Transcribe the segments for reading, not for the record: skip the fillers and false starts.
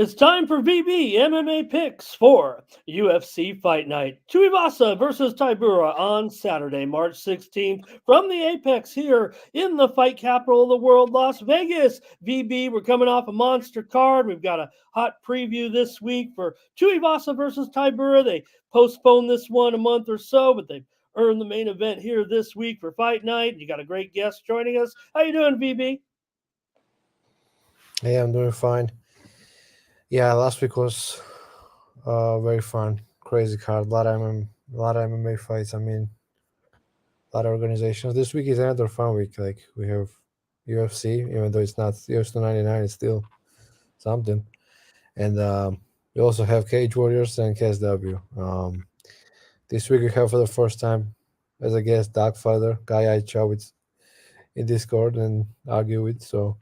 It's time for VB MMA picks for UFC Fight Night. Tuivasa versus Tybura on Saturday, March 16th from the Apex here in the fight capital of the world, Las Vegas. VB, we're coming off a monster card. We've got a hot preview this week for Tuivasa versus Tybura. They postponed this one a month or so, but they've earned the main event here this week for Fight Night. You got a great guest joining us. How you doing, VB? Hey, I'm doing fine. Yeah, last week was very fun, crazy card, a lot of MMA fights. I mean, a lot of organizations. This week is another fun week. Like we have UFC, even though it's not UFC 99, it's still something. And we also have Cage Warriors and KSW. This week we have for the first time as a guest Dogfather, guy I chat with in Discord and argue with. So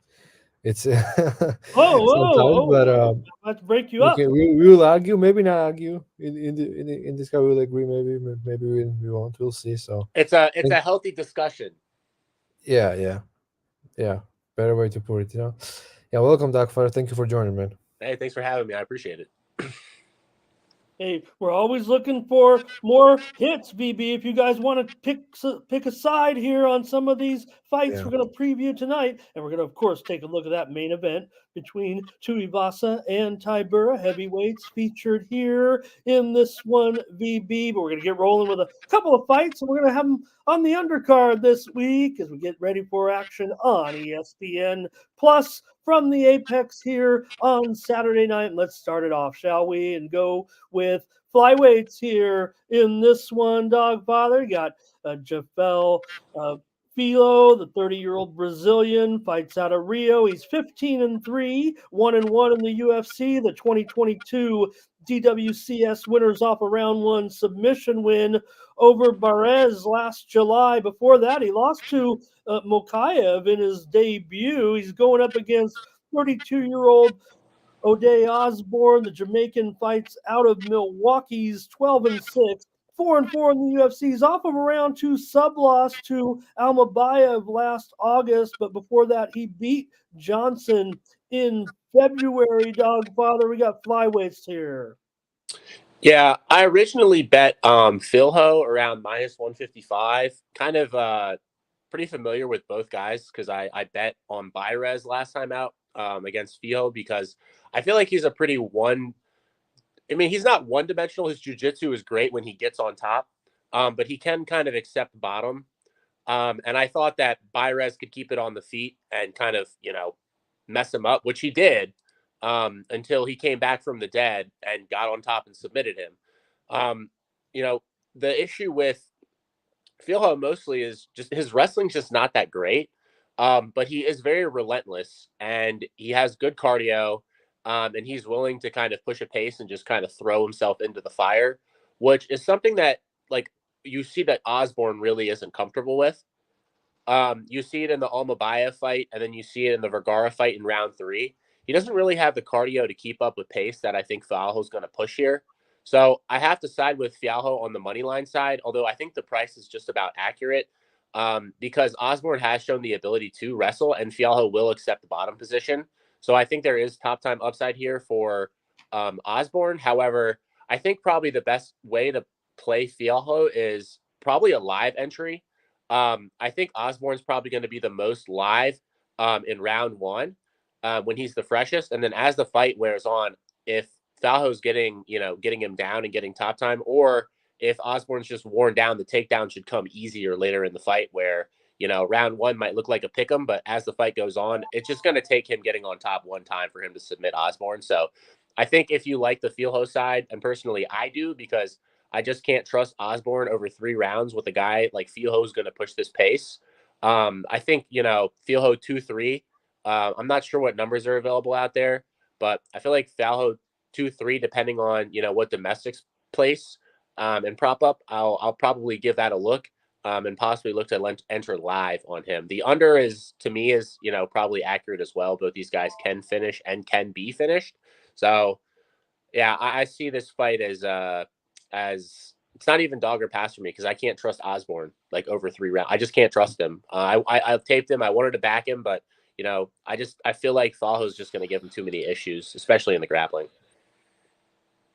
it's Whoa, whoa, sometimes, whoa. but I'm about to break you up. we will argue, maybe not argue in this guy. We'll agree, maybe we won't. We'll see. So It's and a healthy discussion. yeah, better way to put it. Yeah. Welcome, Darkfire. Thank you for joining, man. Hey, thanks for having me. I appreciate it. Hey, we're always looking for more hits, VB. If you guys want to pick a side here on some of these fights, Yeah. we're going to preview tonight, and we're going to, of course, take a look at that main event between Tuivasa and Tybura, heavyweights featured here in this one, VB. But we're going to get rolling with a couple of fights, and we're going to have them on the undercard this week as we get ready for action on ESPN Plus from the Apex here on Saturday night. Let's start it off, shall we? And go with flyweights here in this one, Dogfather. You got Jafel Filho, the 30-year-old Brazilian, fights out of Rio. He's 15-3, 1-1 in the UFC. The 2022 DWCS winners off a round one submission win over Barez last July. Before that, he lost to Mokaev in his debut. He's going up against 32-year-old O'Day Osbourne. The Jamaican fights out of Milwaukee's 12-6. 4-4 in the UFC. He's off of a round two sub loss to Almabayev last August, but before that, he beat Johnson in February. Dogfather, we got flyweights here. Yeah, I originally bet Filho around -155. Kind of pretty familiar with both guys because I bet on Bayrez last time out against Filho because I feel like he's a pretty one. I mean, he's not one-dimensional. His jiu-jitsu is great when he gets on top, but he can kind of accept bottom. And I thought that Bayrez could keep it on the feet and kind of, mess him up, which he did until he came back from the dead and got on top and submitted him. Um, the issue with Filho mostly is just his wrestling's just not that great, but he is very relentless and he has good cardio. And he's willing to kind of push a pace and just kind of throw himself into the fire, which is something that like you see that Osbourne really isn't comfortable with. You see it in the Almabayev fight, and then you see it in the Vergara fight in round 3. He doesn't really have the cardio to keep up with pace that I think Fialho's going to push here. So I have to side with Fialho on the money line side, although I think the price is just about accurate because Osbourne has shown the ability to wrestle, and Fialho will accept the bottom position. So I think there is top time upside here for Osbourne. However, I think probably the best way to play Fialho is probably a live entry. I think Osbourne's probably going to be the most live in round 1 when he's the freshest. And then as the fight wears on, if Fialho's getting him down and getting top time, or if Osbourne's just worn down, the takedown should come easier later in the fight where round 1 might look like a pick 'em, but as the fight goes on, it's just going to take him getting on top one time for him to submit Osbourne. So I think if you like the Filho side, and personally I do, because I just can't trust Osbourne over 3 rounds with a guy like Filho who's going to push this pace. I think, Filho 2-3. I'm not sure what numbers are available out there, but I feel like Filho 2-3, depending on, what domestics place and prop up, I'll probably give that a look. And possibly look to enter live on him. The under is, to me, is probably accurate as well. Both these guys can finish and can be finished. So, yeah, I see this fight as it's not even dog or pass for me because I can't trust Osbourne like over 3 rounds. I just can't trust him. I've taped him. I wanted to back him, but I feel like Thalho's just going to give him too many issues, especially in the grappling.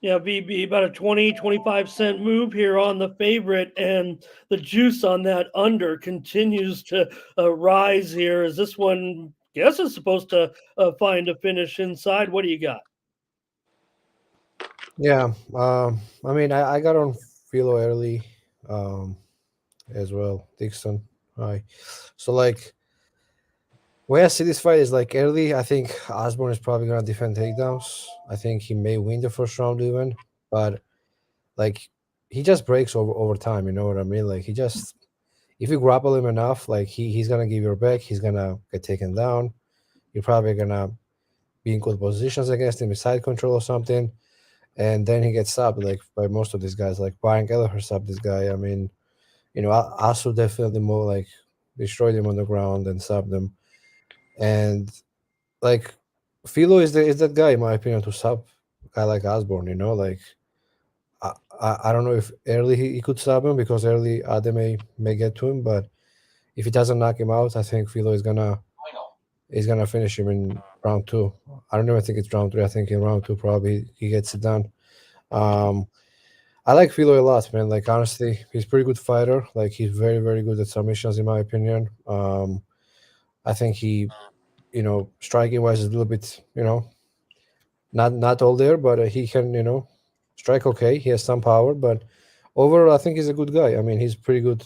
Yeah, VB, about a 25 cent move here on the favorite, and the juice on that under continues to rise here. Is this one, guess, is supposed to find a finish inside? What do you got? Yeah, I mean, I got on Filho early, as well. Dixon, hi. So like, way I see this fight is like early. I think Osbourne is probably gonna defend takedowns. I think he may win the first round even, but like he just breaks over time. You know what I mean? Like he just, if you grapple him enough, like he's gonna give your back. He's gonna get taken down. You're probably gonna be in good positions against him with side control or something, and then he gets subbed like by most of these guys. Like Brian Kelleher subbed this guy. I mean, Asu definitely more like destroyed him on the ground and subbed him. And like Philo is that guy in my opinion to sub a guy like Osborne. Like I don't know if early he could sub him because early Ade may get to him, but if he doesn't knock him out, I think Philo is gonna finish him in round two. I don't even think it's round three. I think in round two probably he gets it done. Um, I like Philo a lot, man. Like honestly, he's a pretty good fighter. Like he's very, very good at submissions, in my opinion. I think he, striking wise is a little bit, not all there, but he can, strike okay. He has some power, but overall, I think he's a good guy. I mean, he's pretty good,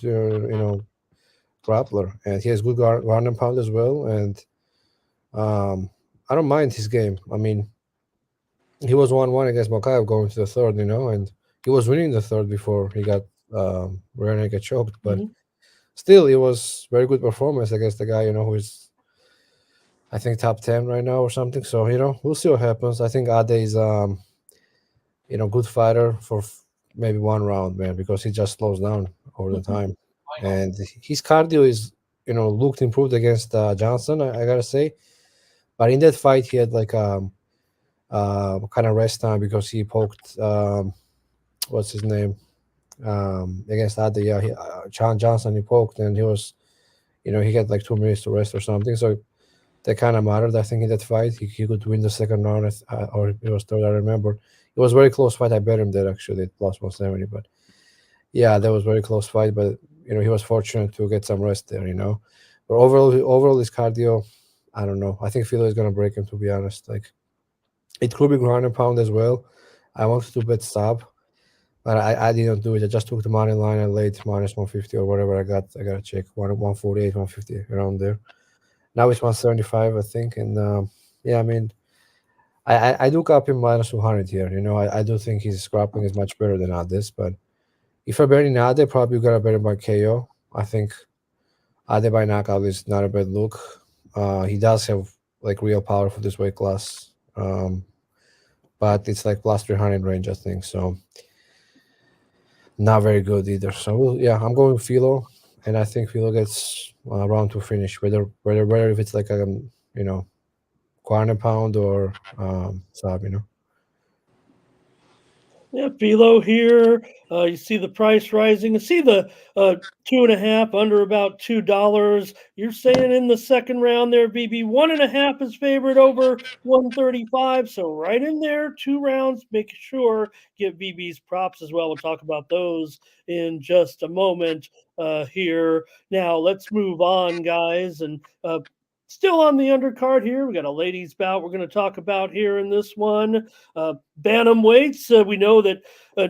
grappler, and he has good ground and pound as well. And I don't mind his game. I mean, he was 1-1 against Makayev going to the third, and he was winning the third before he got rear naked choked. But still, it was very good performance against the guy, who is, I think, top 10 right now or something. So, we'll see what happens. I think Ade is, good fighter for maybe one round, man, because he just slows down over the time. And his cardio is, looked improved against Johnson, I gotta say. But in that fight, he had like kind of rest time because he poked, what's his name, against Ade. Yeah, Chan Johnson, he poked, and he was, he had like 2 minutes to rest or something. So that kind of mattered, I think, in that fight. He could win the second round, or it was third, I remember. It was a very close fight. I bet him that actually, it lost 170. But yeah, that was very close fight. But, he was fortunate to get some rest there, But overall, his cardio, I don't know. I think Philo is going to break him, to be honest. Like, it could be ground and pound as well. I wanted to bet stop, but I didn't do it. I just took the money line and laid minus 150 or whatever I got. I got to check 148, 150 around there. Now it's 175, I think. And yeah, I mean, I do cap him minus 200 here. I do think his grappling is much better than Ades. But if I bet in Ade, probably got to bet him by KO. I think Ade by knockout is not a bad look. He does have like real power for this weight class. But it's like plus 300 range, I think. So not very good either. So yeah, I'm going Philo, and I think Philo gets round to finish. Whether if it's like a ground and pound or sub. Yeah, Philo here. You see the price rising. You see the 2.5 under about $2. You're saying in the second round there, BB 1.5 is favored over 135. So right in there, 2 rounds. Make sure give BB's props as well. We'll talk about those in just a moment here. Now let's move on, guys, and still on the undercard here, we got a ladies bout we're going to talk about here in this one. Bantamweights, we know that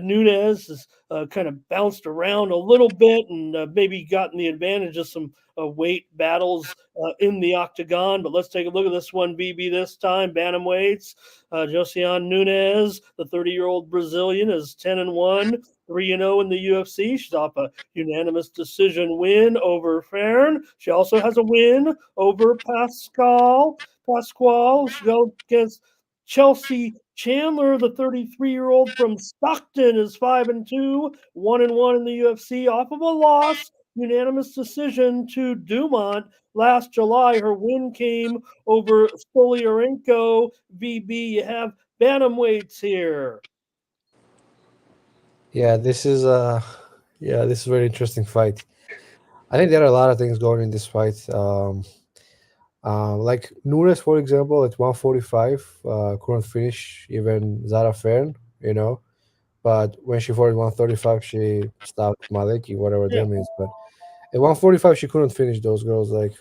Nunes has kind of bounced around a little bit and maybe gotten the advantage of some weight battles in the octagon. But let's take a look at this one, BB, this time. Bantamweights, Josiane Nunes, the 30-year-old Brazilian, is 10-1. 3-0 in the UFC. She's off a unanimous decision win over Fern. She also has a win over Pasquale. She goes against Chelsea Chandler, the 33-year-old from Stockton, is 5-2, 1-1 in the UFC, off of a loss, unanimous decision to Dumont last July. Her win came over Stolyarenko. VB, you have bantamweights here. Yeah, this is this is a very interesting fight. I think there are a lot of things going in this fight. Like Nunes, for example, at 145, couldn't finish even Zara Fern, you know. But when she fought at 135, she stopped Maleki, whatever Yeah. that means. But at 145, she couldn't finish those girls like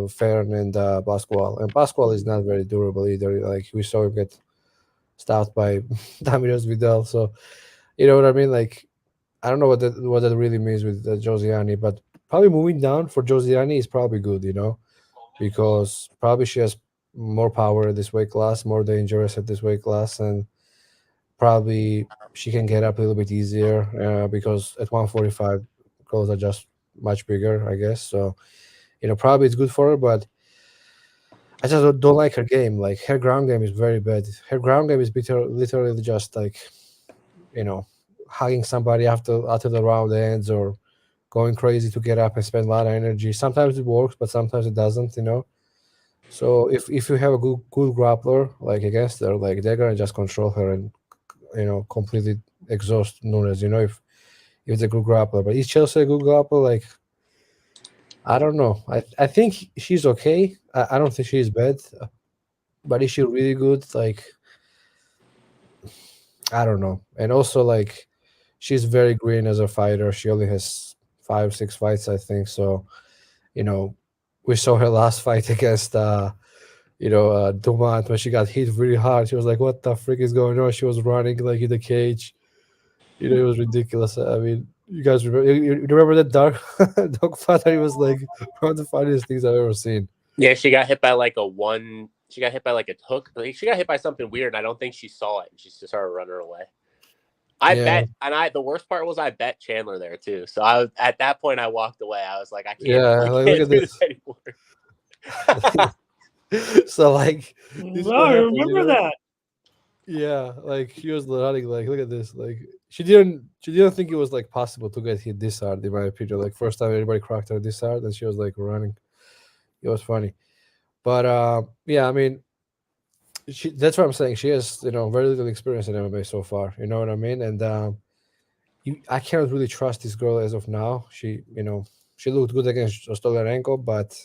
Fern and Pascual. And Pascual is not very durable either. Like we saw him get stopped by Damiros Vidal. So you know what I mean? Like I don't know what that really means with Josiani, but probably moving down for Josiani is probably good, you know, because probably she has more power at this weight class, more dangerous at this weight class, and probably she can get up a little bit easier because at 145 girls are just much bigger, I guess. So you know, probably it's good for her, but I just don't like her game. Like her ground game is very bad. Her ground game is literally just like you know hugging somebody after the round ends or going crazy to get up and spend a lot of energy. Sometimes it works, but sometimes it doesn't. You know. So if you have a good grappler like against her, like they're gonna just control her and you know completely exhaust Nunes. You know if it's a good grappler, but is Chelsea a good grappler? Like I don't know. I think she's okay. I don't think she's bad, but is she really good? Like I don't know. And also like she's very green as a fighter. She only has 5 6 fights, I think. So you know we saw her last fight against Dumont when she got hit really hard. She was like, "What the frick is going on?" She was running like in the cage. You know, it was ridiculous. I mean, you guys remember? You remember that dog father? He was like one of the funniest things I've ever seen. Yeah, she got hit by like a one. She got hit by like a hook. Like, she got hit by something weird, and I don't think she saw it. And she just started running away. I Yeah, bet, and the worst part was I bet Chandler there too. So at that point I walked away. I was like, I yeah. I Like, look can't at do this this. anymore. So like, this is No, what I happened. You remember know? that. Yeah, like she was running. Like, look at this. Like, she didn't think it was like possible to get hit this hard. In my opinion, like first time anybody cracked her this hard, and she was like running. It was funny. But yeah, I mean, that's what I'm saying. She has, very little experience in MMA so far. You know what I mean? And I cannot really trust this girl as of now. She looked good against Stolarenko, but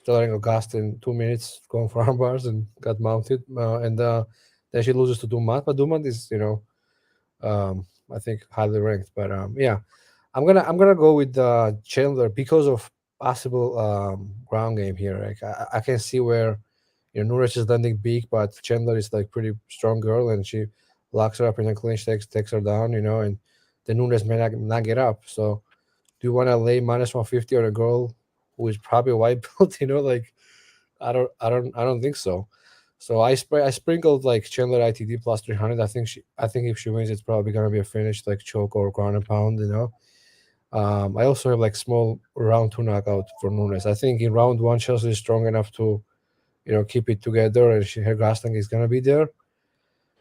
Stolarenko gassed in 2 minutes going for arm bars and got mounted. And then she loses to Dumont. But Dumont is, I think highly ranked. But yeah, I'm gonna go with Chandler because of possible ground game here. Like I can see where Nunes is landing big, but Chandler is like pretty strong girl, and she locks her up in a clinch, takes her down, and the Nunes may not get up. So do you want to lay -150 on a girl who is probably a white belt? Like I don't think so. So I sprinkled like Chandler ITD plus 300. I think if she wins, it's probably gonna be a finish like choke or ground and pound. I also have like small round two knockout for Nunes. I think in round one Chelsea is strong enough to keep it together, and her grappling is gonna be there,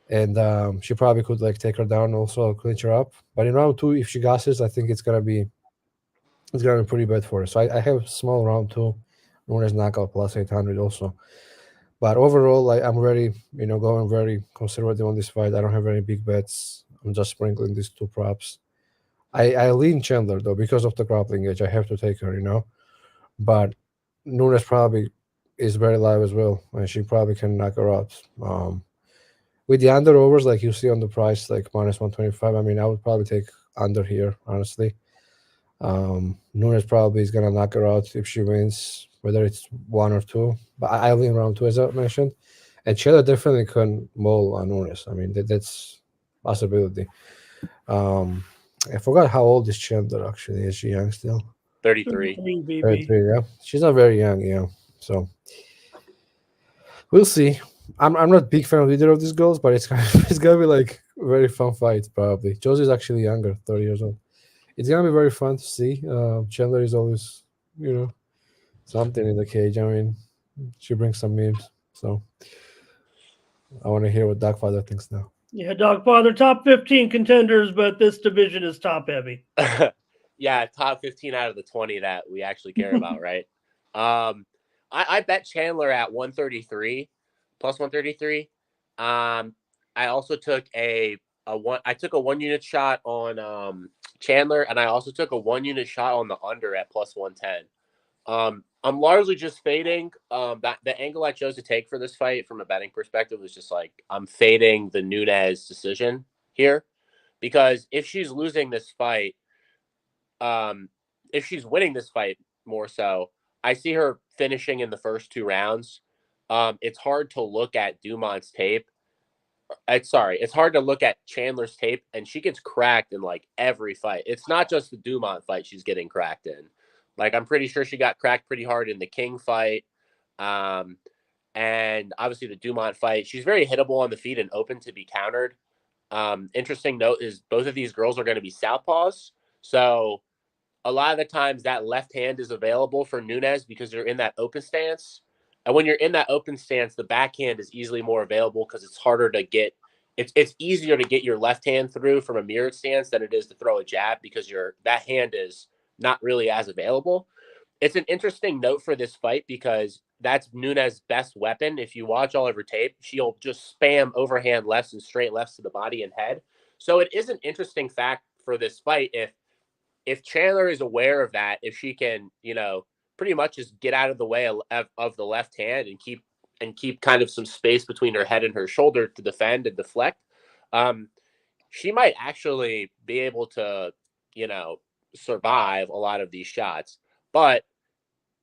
and she probably could like take her down, also clinch her up. But in round two, if she gasses, I think it's gonna be pretty bad for her. So I have small round two, Nunes knockout plus 800 also. But overall, like I'm very going very conservative on this fight. I don't have any big bets. I'm just sprinkling these two props. I lean Chandler though because of the grappling edge. I have to take her. But Nunes probably is very live as well, and she probably can knock her out. With the under overs, like you see on the price, like -125. I mean, I would probably take under here, honestly. Nunes probably is gonna knock her out if she wins, whether it's one or two. But I lean round two, as I mentioned, and Cheddar definitely can maul on Nunes. I mean, that's possibility. Um, I forgot how old is Chandler actually. Is she young still? 33. 33, baby. 33, yeah. She's not very young, yeah. So we'll see. I'm not a big fan of either of these girls, but it's gonna be like a very fun fight probably. Josie's actually younger, 30 years old. It's gonna be very fun to see. Chandler is always, something in the cage. I mean, she brings some memes. So I want to hear what Dogfather thinks now. Yeah, Dogfather, top 15 contenders, but this division is top heavy. Yeah, top 15 out of the 20 that we actually care about, right? I bet Chandler at 133 plus 133. I also took a one. I took a 1 unit shot on Chandler, and I also took a 1 unit shot on the under at plus 110. I'm largely just fading. That the angle I chose to take for this fight from a betting perspective was just like I'm fading the Nunes decision here, because if she's losing this fight, if she's winning this fight more so, I see her finishing in the first 2 rounds. It's hard to look at Dumont's tape. It's hard to look at Chandler's tape, and she gets cracked in like every fight. It's not just the Dumont fight she's getting cracked in. Like I'm pretty sure she got cracked pretty hard in the King fight. And obviously the Dumont fight, she's very hittable on the feet and open to be countered. Interesting note is both of these girls are going to be southpaws. So a lot of the times that left hand is available for Nunes because you're in that open stance. And when you're in that open stance, the backhand is easily more available because it's harder to get. It's easier to get your left hand through from a mirrored stance than it is to throw a jab because that hand is not really as available. It's an interesting note for this fight because that's Nunes' best weapon. If you watch all of her tape, she'll just spam overhand lefts and straight lefts to the body and head. So it is an interesting fact for this fight if Chandler is aware of that, if she can, pretty much just get out of the way of the left hand and keep kind of some space between her head and her shoulder to defend and deflect, she might actually be able to, survive a lot of these shots. But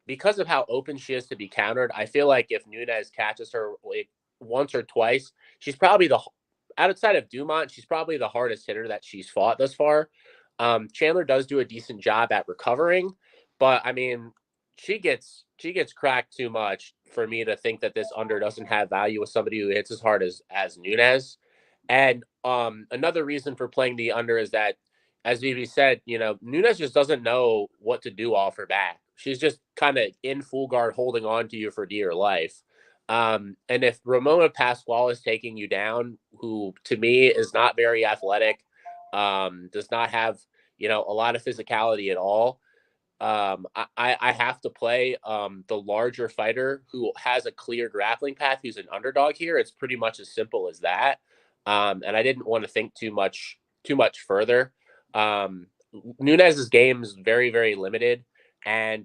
because of how open she is to be countered, I feel like if Nunes catches her like once or twice, she's probably outside of Dumont, she's probably the hardest hitter that she's fought thus far. Chandler does do a decent job at recovering, but I mean, she gets cracked too much for me to think that this under doesn't have value with somebody who hits as hard as Nunes. And another reason for playing the under is that, as Vivi said, Nunes just doesn't know what to do off her back. She's just kind of in full guard, holding on to you for dear life. And if Ramona Pascual is taking you down, who to me is not very athletic, does not have a lot of physicality at all, I have to play the larger fighter who has a clear grappling path, who's an underdog here. It's pretty much as simple as that. And I didn't want to think too much further. Nunes's game is very, very limited, and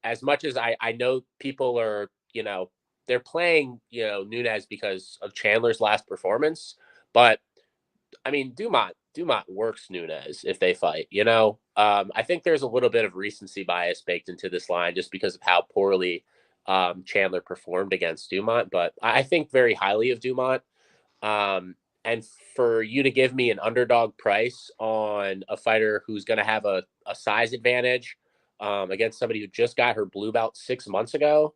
as much as I know people are they're playing Nunes because of Chandler's last performance, but I mean Dumont works Nunes if they fight. I think there's a little bit of recency bias baked into this line just because of how poorly Chandler performed against Dumont, but I think very highly of Dumont. And for you to give me an underdog price on a fighter who's going to have a size advantage against somebody who just got her blue belt 6 months ago,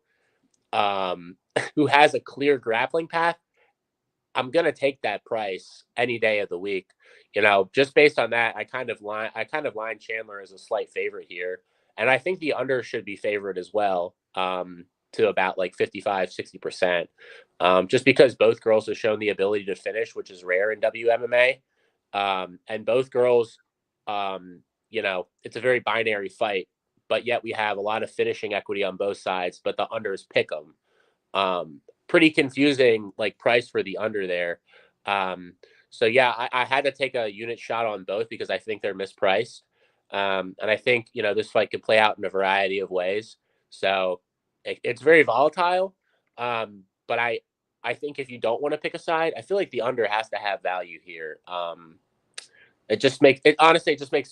who has a clear grappling path, I'm going to take that price any day of the week. Just based on that, I kind of line Chandler as a slight favorite here. And I think the under should be favored as well, to about like 55-60%. Just because both girls have shown the ability to finish, which is rare in WMMA. And both girls, it's a very binary fight, but yet we have a lot of finishing equity on both sides, but the unders pick them. Pretty confusing, like price for the under there. So yeah, I had to take a unit shot on both because I think they're mispriced. And I think, this fight could play out in a variety of ways. So it's very volatile. But I think if you don't want to pick a side, I feel like the under has to have value here. It just makes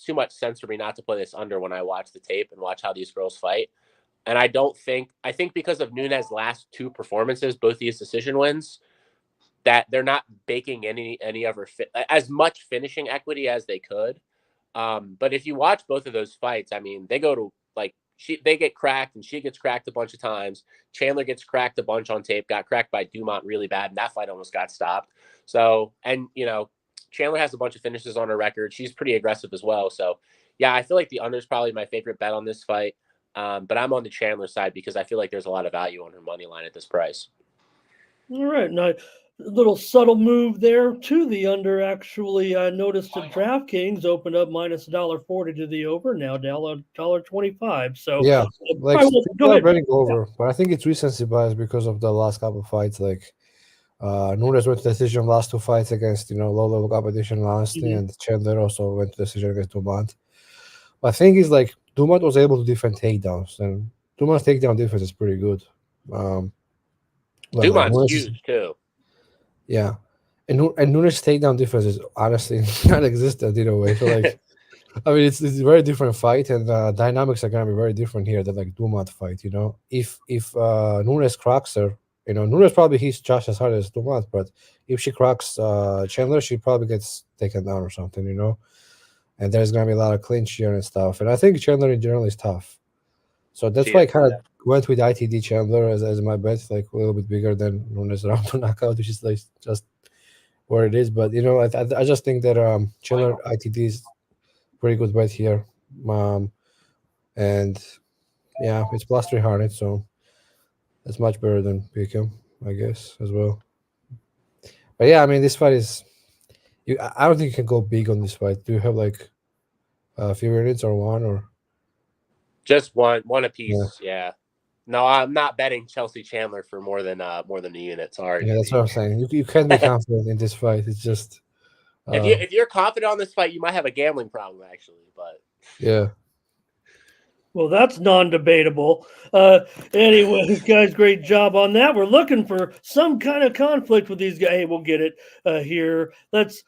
too much sense for me not to play this under when I watch the tape and watch how these girls fight. And I think because of Nunes' last 2 performances, both these decision wins, that they're not baking any of her as much finishing equity as they could. But if you watch both of those fights, I mean, they go to they get cracked and she gets cracked a bunch of times. Chandler gets cracked a bunch on tape, got cracked by Dumont really bad, and that fight almost got stopped. So, and Chandler has a bunch of finishes on her record. She's pretty aggressive as well. So yeah, I feel like the under is probably my favorite bet on this fight. But I'm on the Chandler side because I feel like there's a lot of value on her money line at this price. All right. Now, a little subtle move there to the under. Actually, I noticed that DraftKings opened up minus $1.40 to the over, now $1.25. So yeah, like go ahead. betting over, but I think it's recency bias because of the last couple of fights. Like Nunes went to decision last 2 fights against low level competition, honestly, and Chandler also went to decision against Dumont. But the thing is, like, Dumont was able to defend takedowns, and Duman's takedown defense is pretty good. But like Dumon's Nunes huge too. yeah, and Nunes' takedown defense is honestly non-existent in a way. So like, I mean, it's a very different fight, and dynamics are gonna be very different here than like Dumont fight. You know, if Nunes cracks her, you know, Nunes probably hits just as hard as Dumont, but if she cracks Chandler, she probably gets taken down or something. You know, and there's gonna be a lot of clinch here and stuff. And I think Chandler in general is tough, so that's She why I is, kind of yeah. went with ITD Chandler as my bet, like a little bit bigger than Nunes round to knockout, which is like just where it is. But you know, I just think that Chandler ITD is pretty good bet here. Um, and yeah, it's plus 300, so that's much better than Pick'em, I guess, as well. But yeah, I mean, this fight is. I don't think you can go big on this fight. Do you have like a few units or one or? Just one Yeah, apiece. Yeah. No, I'm not betting Chelsea Chandler for more than a unit. Sorry, yeah, that's what VB. I'm saying. You can't be confident in this fight. It's just, uh, If you're confident on this fight, you might have a gambling problem actually. But yeah, Well, that's non-debatable. Anyways, guys, great job on that. We're looking for some kind of conflict with these guys. Hey, we'll get it here. Let's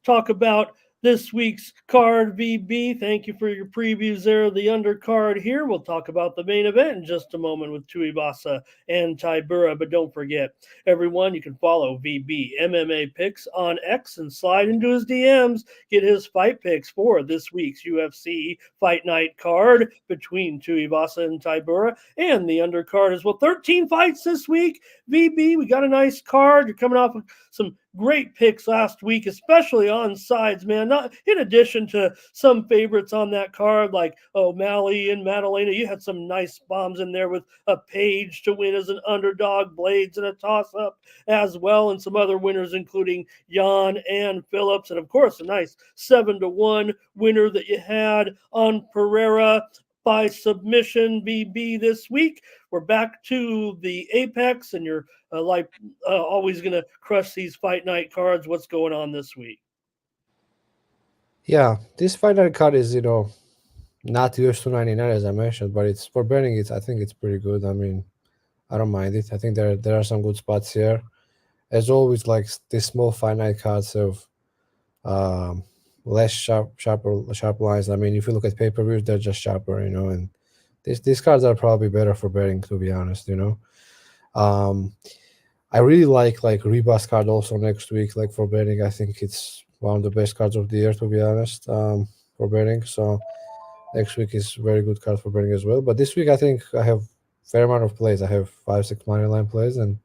talk about this week's card, VB. Thank you for your previews there. The undercard here. We'll talk about the main event in just a moment with Tuivasa and Tybura. But don't forget, everyone, you can follow VB MMA Picks on X and slide into his DMs. Get his fight picks for this week's UFC Fight Night card between Tuivasa and Tybura, and the undercard as well. 13 fights this week. VB, we got a nice card. You're coming off of some great picks last week, especially on sides, man. Not in addition to some favorites on that card like O'Malley and Madalena. You had some nice bombs in there with a Page to win as an underdog, Blades and a toss-up as well, and some other winners including Jan and Phillips, and of course a nice 7-1 winner that you had on Pereira by submission. VB this week. We're back to the Apex, and you're always going to crush these fight night cards. What's going on this week? yeah. This final card is not US 299 as I mentioned, but it's for betting. I think it's pretty good. I mean, I don't mind it. I think there are some good spots here. As always, like these small finite cards of less sharp lines. I mean, if you look at pay-per-views, they're just sharper, and these cards are probably better for betting, to be honest. I really like Reba's card also next week, like for betting. I think it's one of the best cards of the year, to be honest, for betting. So next week is very good card for betting as well. But this week, I think I have fair amount of plays. I have 5-6 money line plays and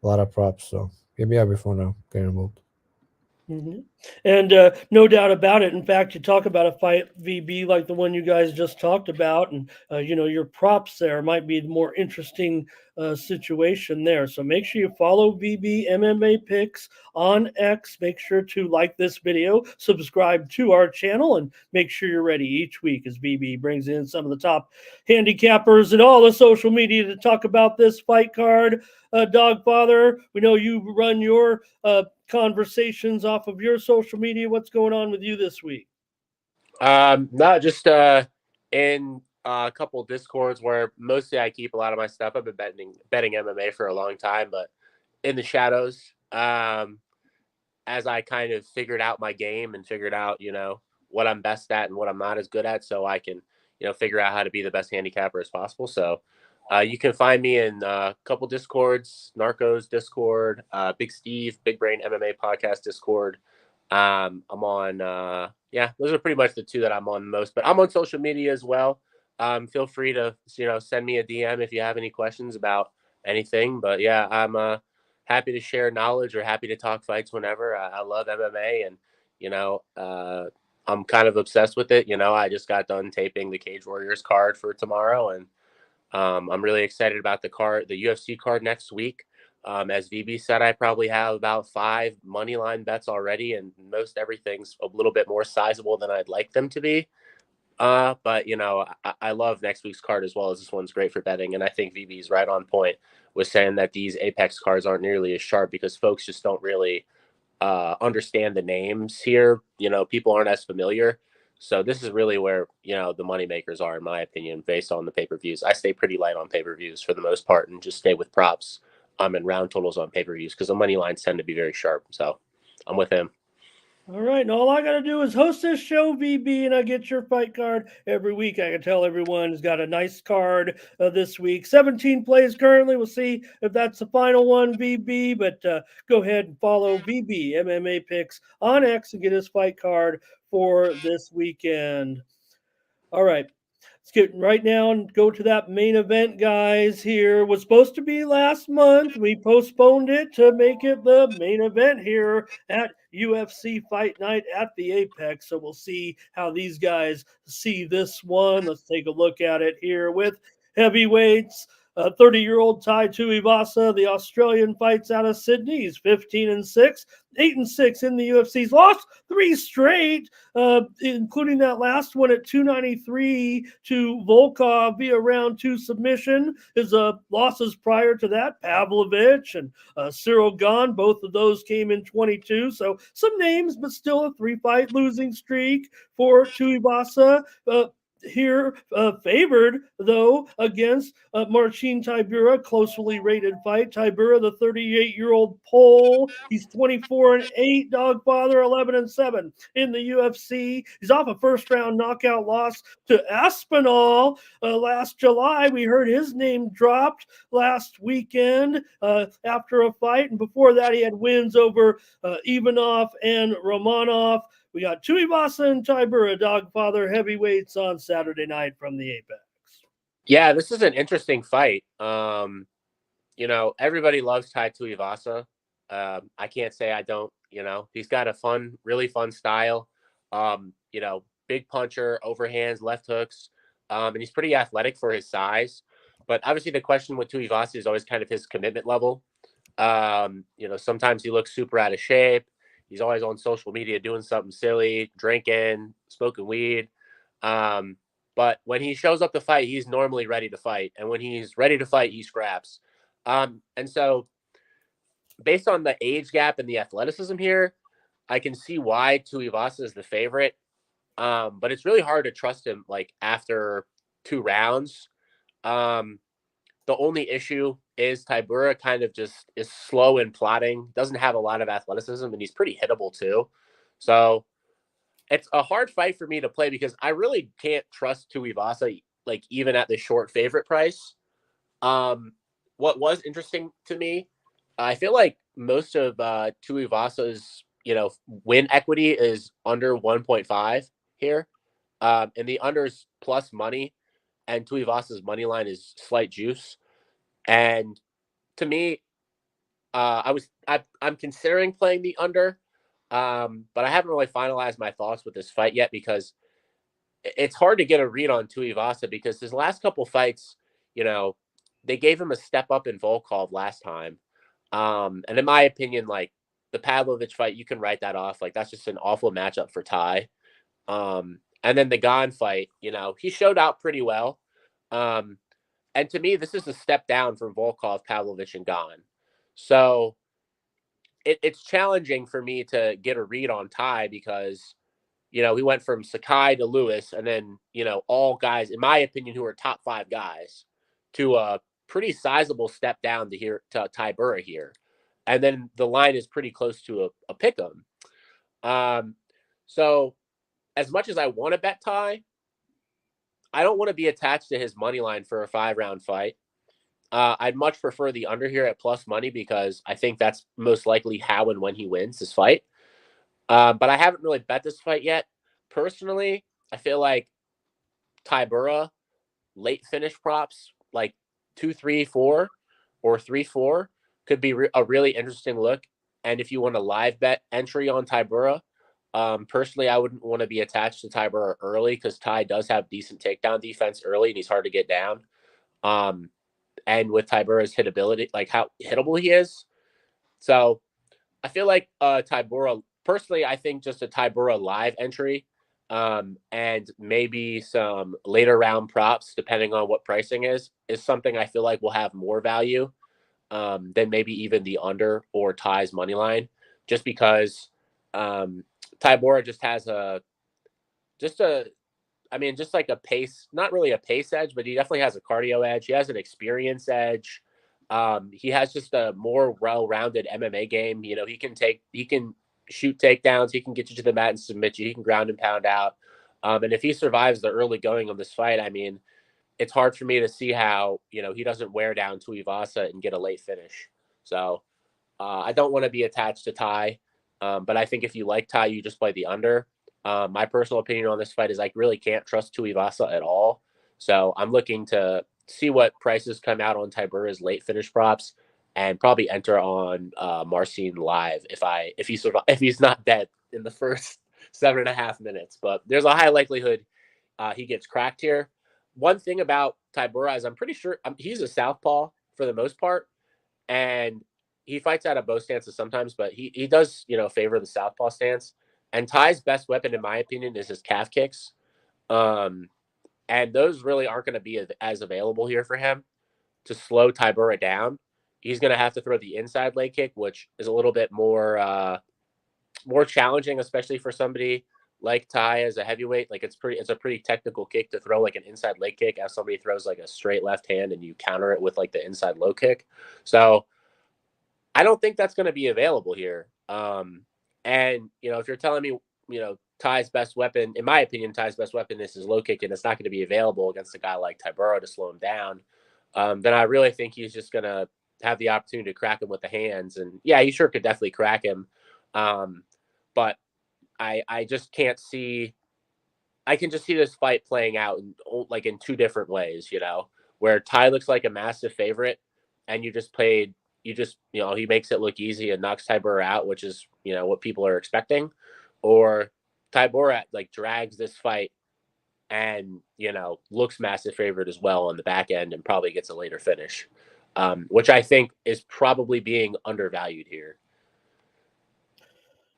a lot of props. So give me up before now getting involved. Mm-hmm. And no doubt about it. In fact, you talk about a fight, VB, like the one you guys just talked about, and your props there might be the more interesting situation there. So make sure you follow VB MMA Picks on X. Make sure to like this video, subscribe to our channel, and make sure you're ready each week as VB brings in some of the top handicappers and all the social media to talk about this fight card. Dogfather, we know you run your conversations off of your social media. What's going on with you this week? No, just in a couple of Discords where mostly I keep a lot of my stuff. I've been betting MMA for a long time, but in the shadows, as I kind of figured out my game and figured out, what I'm best at and what I'm not as good at, so I can, figure out how to be the best handicapper as possible. So you can find me in a couple Discords, Narcos Discord, Big Steve, Big Brain MMA Podcast Discord. I'm on, those are pretty much the two that I'm on most, but I'm on social media as well. Feel free to, send me a DM if you have any questions about anything. But yeah, I'm happy to share knowledge or happy to talk fights whenever. I love MMA and, I'm kind of obsessed with it. I just got done taping the Cage Warriors card for tomorrow, and I'm really excited about the UFC card next week. As VB said, I probably have about 5 money line bets already, and most everything's a little bit more sizable than I'd like them to be. But I love next week's card as well, as this one's great for betting, and I think VB's right on point with saying that these Apex cards aren't nearly as sharp because folks just don't really understand the names here. People aren't as familiar. So this is really where, the money makers are, in my opinion, based on the pay-per-views. I stay pretty light on pay-per-views for the most part and just stay with props and round totals on pay-per-views because the money lines tend to be very sharp. So I'm with him. All right, and all I got to do is host this show, VB, and I get your fight card every week. I can tell everyone has got a nice card this week. 17 plays currently. We'll see if that's the final one, VB, but go ahead and follow VB MMA Picks on X and get his fight card for this weekend. All right. Let's get right now and go to that main event, guys. Here was supposed to be last month. We postponed it to make it the main event here at UFC Fight Night at the Apex. So we'll see how these guys see this one. Let's take a look at it here with heavyweights. 30-year-old Tai Tuivasa, the Australian, fights out of Sydney. He's 15-6, 8-6 in the UFC. He's lost 3 straight, including that last one at 293 to Volkov via round 2 submission. His losses prior to that, Pavlovich and Cyril Gahn, both of those came in 22. So some names, but still a 3-fight losing streak for Tuivasa. Here favored, though, against Marcin Tybura, closely rated fight. Tybura, the 38-year-old Pole, he's 24-8, Dogfather, 11-7 in the UFC. He's off a first-round knockout loss to Aspinall last July. We heard his name dropped last weekend after a fight, and before that he had wins over Ivanov and Romanov. We got Tuivasa and Tybura, Dogfather heavyweights on Saturday night from the Apex. Yeah, this is an interesting fight. Everybody loves Tai Tuivasa. I can't say I don't. He's got a really fun style. Big puncher, overhands, left hooks, and he's pretty athletic for his size. But obviously, the question with Tuivasa is always kind of his commitment level. Sometimes he looks super out of shape. He's always on social media doing something silly, drinking, smoking weed. But when he shows up to fight, he's normally ready to fight. And when he's ready to fight, he scraps. And so based on the age gap and the athleticism here, I can see why Tuivasa is the favorite. But it's really hard to trust him after 2 rounds. The only issue is Tybura kind of just is slow in plotting, doesn't have a lot of athleticism, and he's pretty hittable too. So it's a hard fight for me to play because I really can't trust Tuivasa, even at the short favorite price. What was interesting to me, I feel like most of Tuivasa's, win equity is under 1.5 here. And the under's plus money, and Tuivasa's money line is slight juice. And to me, I'm considering playing the under, but I haven't really finalized my thoughts with this fight yet because it's hard to get a read on Tuivasa because his last couple fights, they gave him a step up in Volkov last time. And in my opinion, the Pavlovich fight, you can write that off. That's just an awful matchup for Ty. And then the Gahn fight, he showed out pretty well. And to me, this is a step down from Volkov, Pavlovich, and Gahn. So it's challenging for me to get a read on Ty because, we went from Sakai to Lewis and then, all guys, in my opinion, who are top 5 guys to a pretty sizable step down to Tybura here. And then the line is pretty close to a pick 'em. So as much as I want to bet Ty, I don't want to be attached to his money line for a 5-round fight. I'd much prefer the under here at plus money because I think that's most likely how and when he wins this fight. But I haven't really bet this fight yet. Personally, I feel like Tybura late finish props 2-3-4 or 3-4 could be a really interesting look. And if you want a live bet entry on Tybura, personally, I wouldn't want to be attached to Tybura early because Ty does have decent takedown defense early and he's hard to get down. And with Tybura's hitability, how hittable he is. So I feel like Tybura, personally, I think just a Tybura live entry and maybe some later round props, depending on what pricing is something I feel like will have more value than maybe even the under or Ty's money line, just because Tybura just has just like a pace, not really a pace edge, but he definitely has a cardio edge. He has an experience edge. He has just a more well-rounded MMA game. You know, he can shoot takedowns. He can get you to the mat and submit you. He can ground and pound out. And if he survives the early going of this fight, I mean, it's hard for me to see how, you know, he doesn't wear down Tuivasa and get a late finish. So I don't want to be attached to Ty, but I think if you like Ty, you just play the under. My personal opinion on this fight is I really can't trust Tuivasa at all. So I'm looking to see what prices come out on Tybura's late finish props and probably enter on Marcin live if he's not dead in the first 7.5 minutes. But there's a high likelihood he gets cracked here. One thing about Tybura is I'm pretty sure he's a southpaw for the most part, and he fights out of both stances sometimes, but he does, you know, favor the southpaw stance. And Ty's best weapon, in my opinion, is his calf kicks. And those really aren't going to be as available here for him to slow Tybura down. He's going to have to throw the inside leg kick, which is a little bit more challenging, especially for somebody like Ty as a heavyweight. Like it's a pretty technical kick to throw, like an inside leg kick, as somebody throws like a straight left hand and you counter it with like the inside low kick. So I don't think that's going to be available here. And, you know, if you're telling me, you know, Ty's best weapon, in my opinion, Ty's best weapon is his low kick, and it's not going to be available against a guy like Tybura to slow him down, then I really think he's just going to have the opportunity to crack him with the hands. And yeah, he sure could definitely crack him. But I just can't see, I can just see this fight playing out in two different ways, you know, where Ty looks like a massive favorite and you know, he makes it look easy and knocks Tybura out, which is, you know, what people are expecting. Or Tybura like drags this fight and, you know, looks massive favorite as well on the back end and probably gets a later finish, which I think is probably being undervalued here.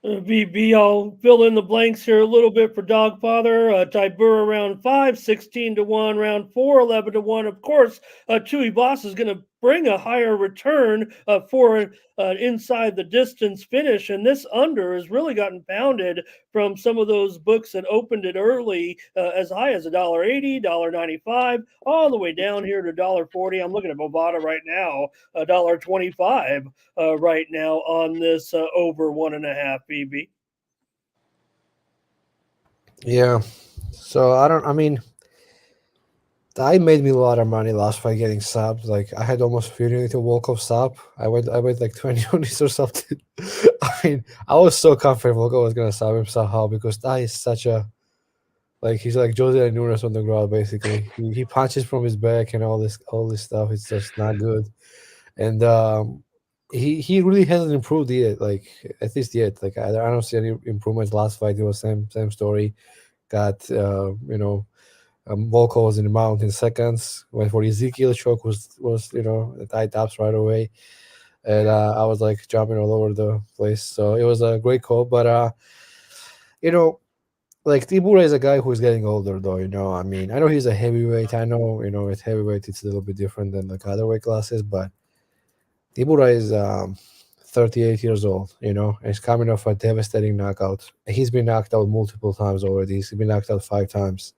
VB, I'll fill in the blanks here a little bit for Dogfather. Tybura round 5, 16-1, round 4, 11-1. Of course, Tuivasa is going to bring a higher return for an inside the distance finish. And this under has really gotten pounded from some of those books that opened it early as high as $1.80, $1.95, all the way down here to $1.40. I'm looking at Bovada right now, $1.25 right now on this over 1.5 BB. Yeah. So I mean, I made me a lot of money last fight getting subbed. Like I had almost Fury to walk off sub. I went like 20 units or something. I mean, I was so confident Volkov was gonna sub him somehow because that is such a he's like Jose Nunes on the ground basically. He punches from his back and all this stuff. It's just not good. And he really hasn't improved yet. Like at least yet. Like I don't see any improvements. Last fight it was same story. Got you know. Volkov was in the mount in seconds. Went for Ezekiel choke was you know tight taps right away, and I was like jumping all over the place. So it was a great call. But you know, like Tybura is a guy who's getting older, though. You know, I mean, I know he's a heavyweight. I know you know at heavyweight it's a little bit different than like other weight classes, but Tybura is 38 years old. You know, and he's coming off a devastating knockout. He's been knocked out multiple times already. He's been knocked out 5 times.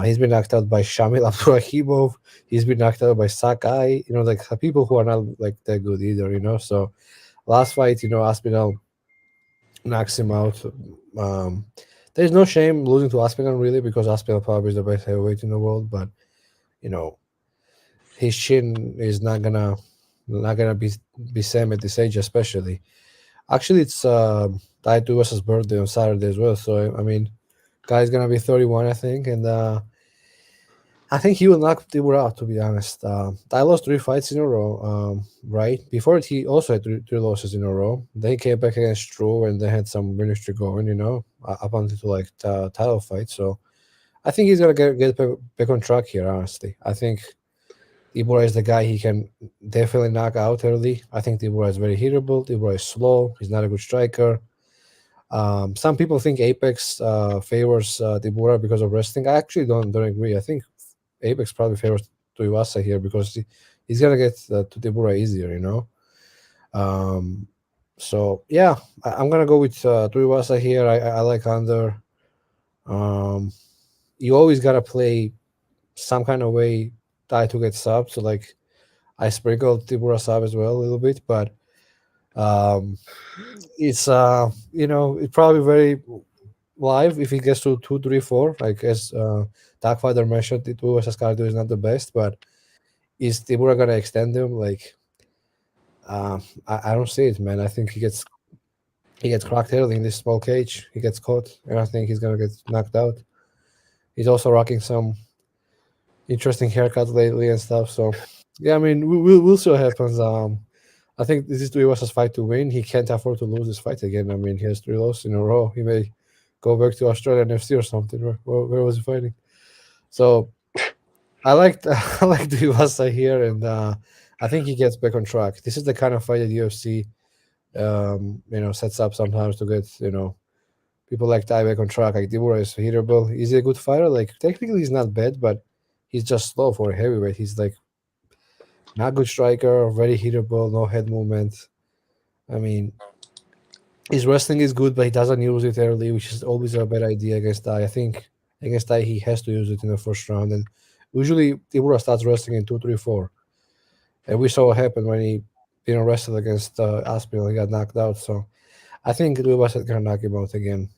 He's been knocked out by Shamil Abdurakhimov. He's been knocked out by Sakai. You know, like people who are not like that good either. You know, so last fight, you know, Aspinall knocks him out. There's no shame losing to Aspinall really because Aspinall probably is the best heavyweight in the world. But you know, his chin is not gonna be same at this age, especially. Actually, it's Tuivasa's birthday on Saturday as well. So I mean. Guy's gonna be 31, I think, and I think he will knock Tybura out. To be honest, I lost 3 fights in a row. Right before it, he also had 3 losses in a row. Then he came back against Drew, and they had some winning streak going. You know, up until like title fight. So I think he's gonna get back on track here. Honestly, I think Tybura is the guy he can definitely knock out early. I think Tybura is very hittable. Tybura is slow. He's not a good striker. Some people think Apex favors Tybura because of wrestling. I actually don't agree. I think Apex probably favors Tuivasa here because he's gonna get to Tybura easier, you know. So yeah, I'm gonna go with Tuivasa here. I like under. You always gotta play some kind of way Ty to get sub. So like I sprinkled Tybura sub as well a little bit, but it's it's probably very live if he gets to 2, 3, 4. Like as Darkfather mentioned, the Tuivasa's cardio is not the best, but is Tybura gonna extend him? Like I don't see it, man. I think he gets cracked early in this small cage. He gets caught, and I think he's gonna get knocked out. He's also rocking some interesting haircuts lately and stuff. So yeah, I mean we'll see what happens. I think this is Tuivasa's fight to win. He can't afford to lose this fight again. I mean, he has 3 losses in a row. He may go back to Australian FC or something. Where was he fighting? So I like Tuivasa here, and I think he gets back on track. This is the kind of fight that UFC sets up sometimes to get people like Ty back on track. Like Tybura is hittable. Is he a good fighter? Like technically he's not bad, but he's just slow for a heavyweight. He's like not good striker, very hittable, no head movement. I mean, his wrestling is good, but he doesn't use it early, which is always a bad idea against Ty. I think against Ty he has to use it in the first round, and usually Tybura starts wrestling in 2, 3, 4. And we saw what happened when he wrestle against Aspinall. He got knocked out. So I think Tuivasa gonna knock him out again.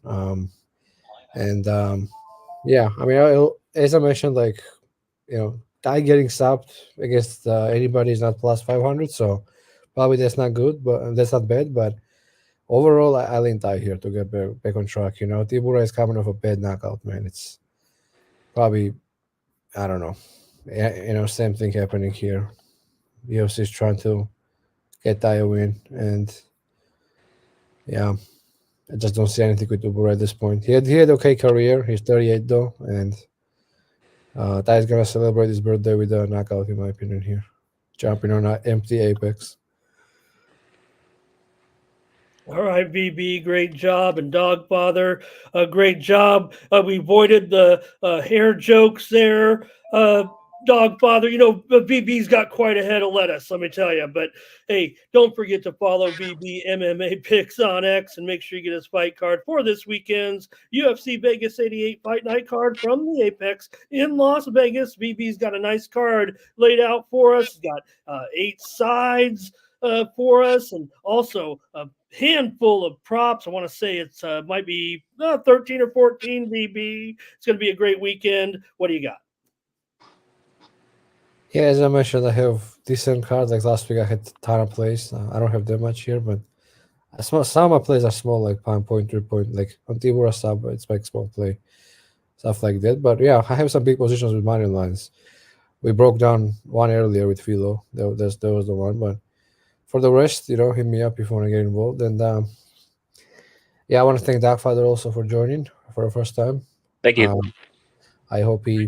Yeah, I mean, as I mentioned, like Ty getting stopped against anybody is not plus 500, so probably that's not good, but that's not bad. But overall, I lean Ty here to get back on track. Tybura is coming off a bad knockout, man. It's probably I don't know, same thing happening here. UFC is trying to get Ty a win, and yeah, I just don't see anything with Tybura at this point. He had okay career. He's 38 though, and Ty is gonna celebrate his birthday with a knockout, in my opinion. Here, jumping on an empty apex. All right, VB, great job, and Dogfather, great job. We avoided the hair jokes there. Dogfather, VB's got quite a head of lettuce, let me tell you. But hey, don't forget to follow VB MMA Picks on X and make sure you get his fight card for this weekend's UFC Vegas 88 Fight Night card from the Apex in Las Vegas. VB's got a nice card laid out for us. He's got 8 sides for us, and also a handful of props. I want to say it's might be 13 or 14 VB. It's going to be a great weekend. What do you got? Yeah, as I mentioned, I have decent cards. Like last week, I had a ton of plays. I don't have that much here, but some of my plays are small, like point, 3 point, like on Tybura sub, it's like small play, stuff like that. But yeah, I have some big positions with money lines. We broke down one earlier with Filho. That was the one, but for the rest, hit me up if you want to get involved. And yeah, I want to thank Darkfather also for joining for the first time. Thank you. I hope he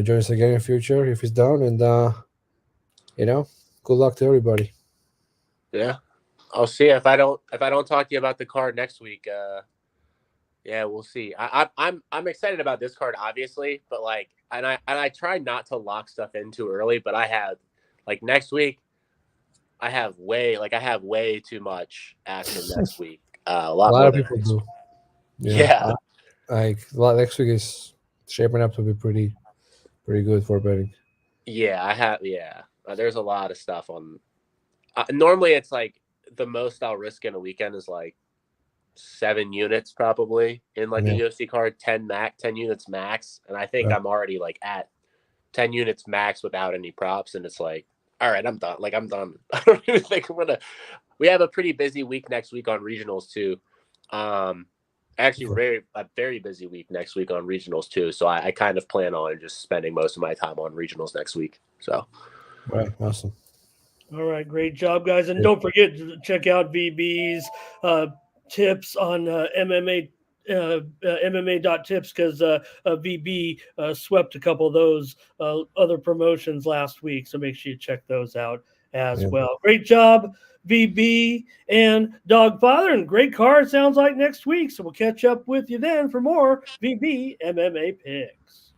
joins again in the future if he's down. And good luck to everybody. Yeah, I'll see if I don't talk to you about the card next week. Yeah, we'll see. I'm excited about this card, obviously, but I try not to lock stuff in too early. But I have next week. I have way too much action next week. A lot of people do. Yeah. Next week is shaping up to be pretty good for betting. Yeah, there's a lot of stuff on. Normally, it's like the most I'll risk in a weekend is like 7 units probably in a UFC card, 10 units max, and I think I'm already at 10 units max without any props, and it's like, all right, I'm done. I'm done. I don't even think I'm gonna. We have a pretty busy week next week on regionals too. Actually, a very busy week next week on regionals too. So I kind of plan on just spending most of my time on regionals next week. So, right, awesome. All right, great job, guys, and don't forget to check out VB's tips on MMA. MMA.tips because VB swept a couple of those other promotions last week. So make sure you check those out as well. Great job, VB and Dogfather, and great card sounds like next week. So we'll catch up with you then for more VB MMA picks.